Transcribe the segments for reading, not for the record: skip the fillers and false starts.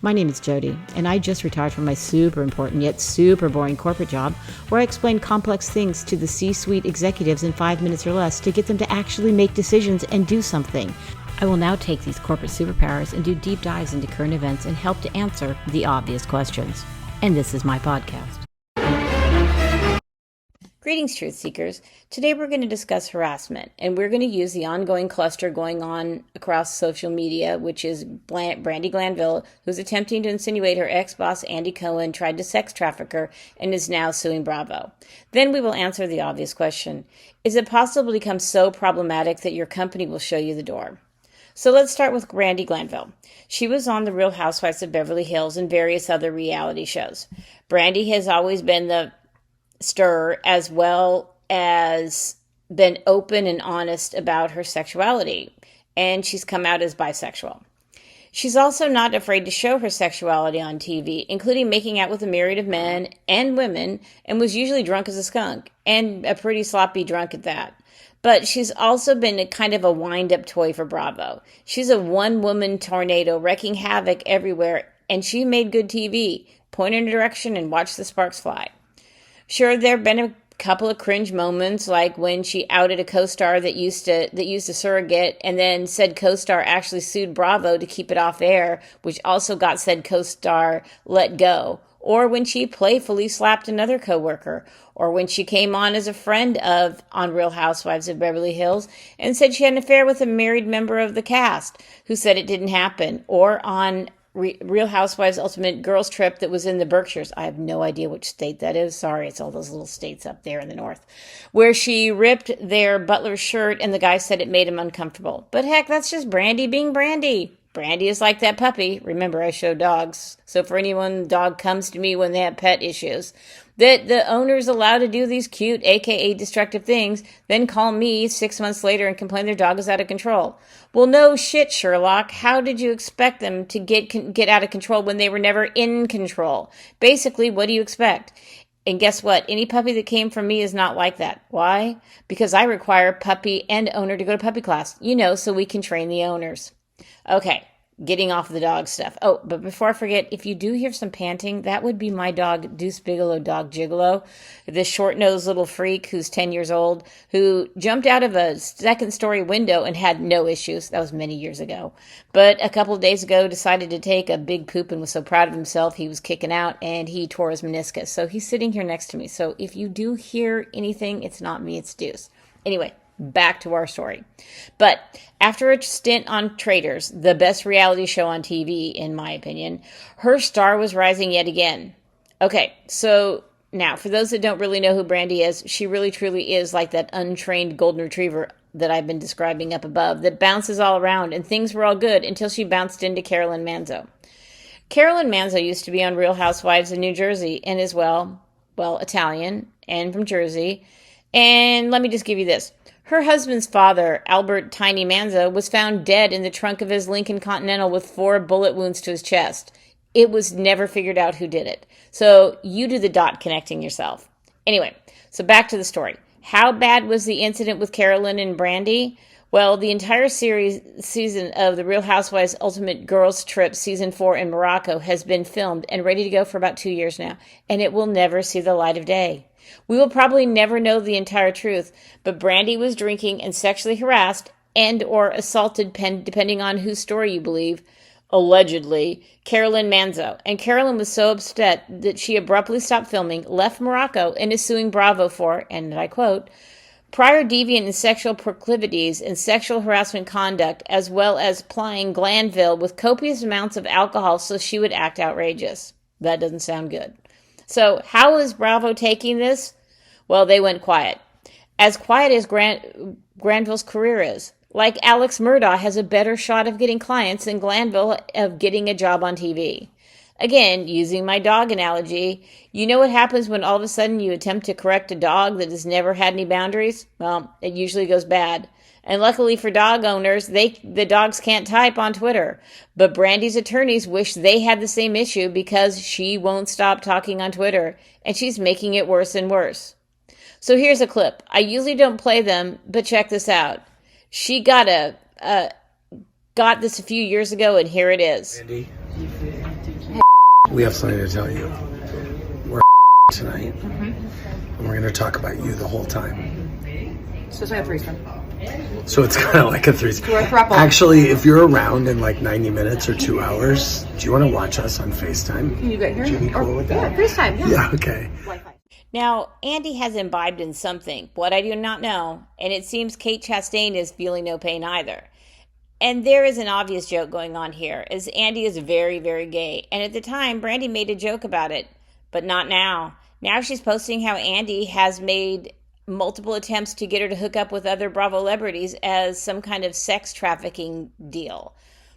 My name is Jody, and I just retired from my super important yet super boring corporate job where I explain complex things to the C-suite executives in 5 minutes or less to get them to actually make decisions and do something. I will now take these corporate superpowers and do deep dives into current events and help to answer the obvious questions. And this is my podcast. Greetings, truth seekers. Today we're going to discuss harassment, and we're going to use the ongoing cluster going on across social media, which is Brandi Glanville, who's attempting to insinuate her ex-boss Andy Cohen tried to sex traffic her and is now suing Bravo. Then we will answer the obvious question: is it possible to become so problematic that your company will show you the door? So let's start with Brandi Glanville. She was on The Real Housewives of Beverly Hills and various other reality shows. Brandi has always been the stir, as well as been open and honest about her sexuality, and she's come out as bisexual. She's also not afraid to show her sexuality on TV, including making out with a myriad of men and women, and was usually drunk as a skunk, and a pretty sloppy drunk at that. But she's also been a kind of a wind-up toy for Bravo. She's a one-woman tornado wrecking havoc everywhere, and she made good TV. Point in a direction and watch the sparks fly. Sure, there have been a couple of cringe moments, like when she outed a co-star that used a surrogate, and then said co-star actually sued Bravo to keep it off air, which also got said co-star let go. Or when she playfully slapped another coworker, or when she came on as a friend on Real Housewives of Beverly Hills and said she had an affair with a married member of the cast who said it didn't happen, or on Real Housewives Ultimate Girls Trip that was in the Berkshires. I have no idea which state that is. Sorry, it's all those little states up there in the north. Where she ripped their butler's shirt and the guy said it made him uncomfortable. But heck, that's just Brandi being Brandi. Brandi is like that puppy. Remember, I show dogs. So for anyone, dog comes to me when they have pet issues, that the owner's allowed to do these cute, aka destructive things, then call me 6 months later and complain their dog is out of control. Well, no shit, Sherlock. How did you expect them to get out of control when they were never in control? Basically, what do you expect? And guess what? Any puppy that came from me is not like that. Why? Because I require puppy and owner to go to puppy class, so we can train the owners. Okay, getting off the dog stuff. Oh, but before I forget, if you do hear some panting, that would be my dog, Deuce Bigelow, Dog Gigolo, this short-nosed little freak who's 10 years old, who jumped out of a second-story window and had no issues. That was many years ago. But a couple of days ago, decided to take a big poop and was so proud of himself, he was kicking out, and he tore his meniscus. So he's sitting here next to me. So if you do hear anything, it's not me, it's Deuce. Anyway, back to our story. But after a stint on Traitors, the best reality show on TV, in my opinion, her star was rising yet again. Okay, so now, for those that don't really know who Brandi is, she really truly is like that untrained golden retriever that I've been describing up above, that bounces all around, and things were all good until she bounced into Carolyn Manzo. Carolyn Manzo used to be on Real Housewives of New Jersey and is, well, Italian and from Jersey. And let me just give you this. Her husband's father, Albert Tiny Manzo, was found dead in the trunk of his Lincoln Continental with 4 bullet wounds to his chest. It was never figured out who did it. So you do the dot connecting yourself. Anyway, so back to the story. How bad was the incident with Carolyn and Brandi? Well, the entire season of The Real Housewives Ultimate Girls Trip Season 4 in Morocco has been filmed and ready to go for about 2 years now, and it will never see the light of day. We will probably never know the entire truth, but Brandi was drinking and sexually harassed and or assaulted, depending on whose story you believe, allegedly, Carolyn Manzo. And Carolyn was so upset that she abruptly stopped filming, left Morocco, and is suing Bravo for, and I quote, prior deviant and sexual proclivities and sexual harassment conduct, as well as plying Glanville with copious amounts of alcohol so she would act outrageous. That doesn't sound good. So how is Bravo taking this? Well, they went quiet. As quiet as Glanville's career is. Like Alex Murdaugh has a better shot of getting clients than Glanville of getting a job on TV. Again, using my dog analogy, you know what happens when all of a sudden you attempt to correct a dog that has never had any boundaries? Well, it usually goes bad. And luckily for dog owners, the dogs can't type on Twitter. But Brandi's attorneys wish they had the same issue because she won't stop talking on Twitter, and she's making it worse and worse. So here's a clip. I usually don't play them, but check this out. She got this a few years ago, and here it is. Brandi, We have something to tell you. We're tonight, and we're going to talk about you the whole time. So it's like a threesome. So it's kind of like a threesome. We're a throuple. Actually, if you're around in like 90 minutes or 2 hours, do you want to watch us on FaceTime? Can you get here? Would you be cool with that? Yeah, FaceTime. Yeah, okay. Wi-Fi. Now, Andy has imbibed in something, what I do not know, and it seems Kate Chastain is feeling no pain either. And there is an obvious joke going on here, as Andy is very, very gay. And at the time, Brandi made a joke about it, but not now. Now she's posting how Andy has made multiple attempts to get her to hook up with other Bravo celebrities as some kind of sex trafficking deal.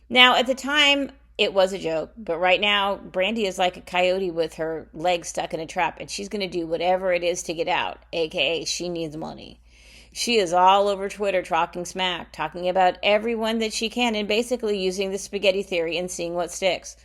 Now, at the time, it was a joke, but right now, Brandi is like a coyote with her legs stuck in a trap, and she's going to do whatever it is to get out, aka she needs money. She is all over Twitter talking smack, talking about everyone that she can, and basically using the spaghetti theory and seeing what sticks.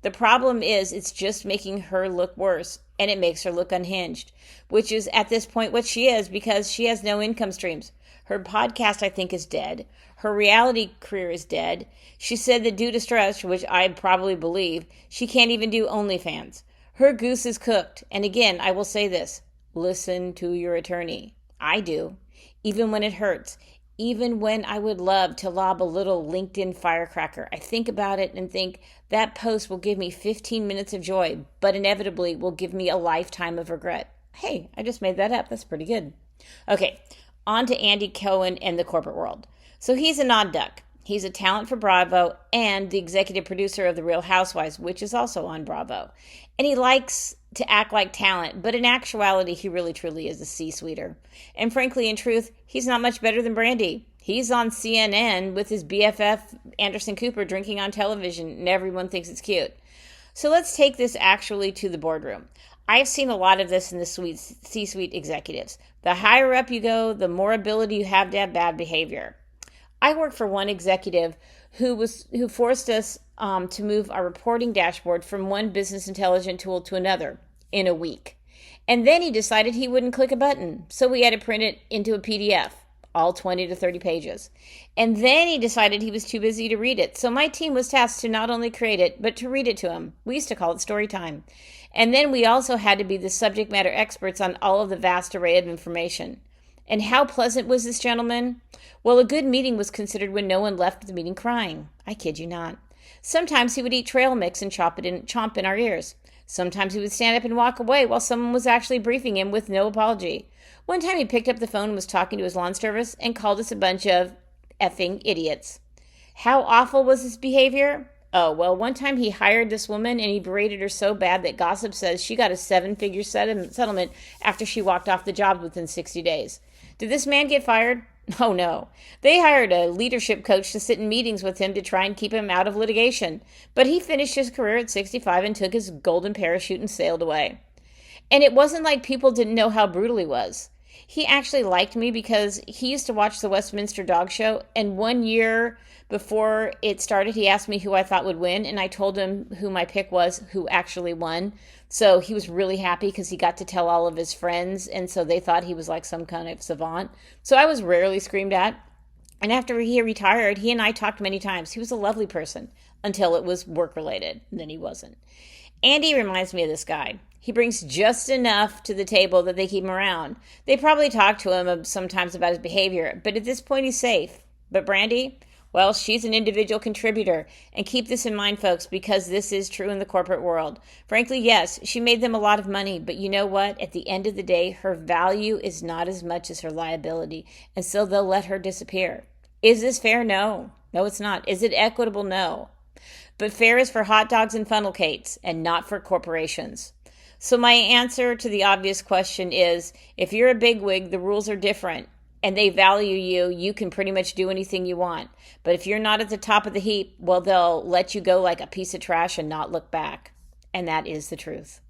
The problem is it's just making her look worse, and it makes her look unhinged, which is at this point what she is because she has no income streams. Her podcast, I think, is dead. Her reality career is dead. She said that due to stress, which I probably believe, she can't even do OnlyFans. Her goose is cooked. And again, I will say this. Listen to your attorney. I do. Even when it hurts. Even when I would love to lob a little LinkedIn firecracker. I think about it and think that post will give me 15 minutes of joy, but inevitably will give me a lifetime of regret. Hey, I just made that up. That's pretty good. Okay, on to Andy Cohen and the corporate world. So he's an odd duck. He's a talent for Bravo and the executive producer of The Real Housewives, which is also on Bravo. And he likes to act like talent, but in actuality, he really truly is a C-suiter. And frankly, in truth, he's not much better than Brandi. He's on CNN with his BFF, Anderson Cooper, drinking on television, and everyone thinks it's cute. So let's take this actually to the boardroom. I've seen a lot of this in the C-suite executives. The higher up you go, the more ability you have to have bad behavior. I worked for one executive who forced us to move our reporting dashboard from one business intelligence tool to another in a week. And then he decided he wouldn't click a button, so we had to print it into a PDF, all 20 to 30 pages. And then he decided he was too busy to read it, so my team was tasked to not only create it, but to read it to him. We used to call it story time. And then we also had to be the subject matter experts on all of the vast array of information. And how pleasant was this gentleman? Well, a good meeting was considered when no one left the meeting crying. I kid you not. Sometimes he would eat trail mix and chomp in our ears. Sometimes he would stand up and walk away while someone was actually briefing him with no apology. One time he picked up the phone and was talking to his lawn service and called us a bunch of effing idiots. How awful was his behavior? Oh, well, one time he hired this woman and he berated her so bad that gossip says she got a 7-figure settlement after she walked off the job within 60 days. Did this man get fired? Oh, no. They hired a leadership coach to sit in meetings with him to try and keep him out of litigation. But he finished his career at 65 and took his golden parachute and sailed away. And it wasn't like people didn't know how brutal he was. He actually liked me because he used to watch the Westminster Dog Show, and 1 year before it started, he asked me who I thought would win, and I told him who my pick was, who actually won. So he was really happy because he got to tell all of his friends, and so they thought he was like some kind of savant. So I was rarely screamed at. And after he retired, he and I talked many times. He was a lovely person until it was work-related, and then he wasn't. Andy reminds me of this guy. He brings just enough to the table that they keep him around. They probably talk to him sometimes about his behavior, but at this point he's safe. But Brandi, well, she's an individual contributor. And keep this in mind, folks, because this is true in the corporate world. Frankly, yes, she made them a lot of money, but you know what? At the end of the day, her value is not as much as her liability, and so they'll let her disappear. Is this fair? No. No, it's not. Is it equitable? No. But fair is for hot dogs and funnel cakes, and not for corporations. So my answer to the obvious question is, if you're a bigwig, the rules are different, and they value you, you can pretty much do anything you want. But if you're not at the top of the heap, well, they'll let you go like a piece of trash and not look back. And that is the truth.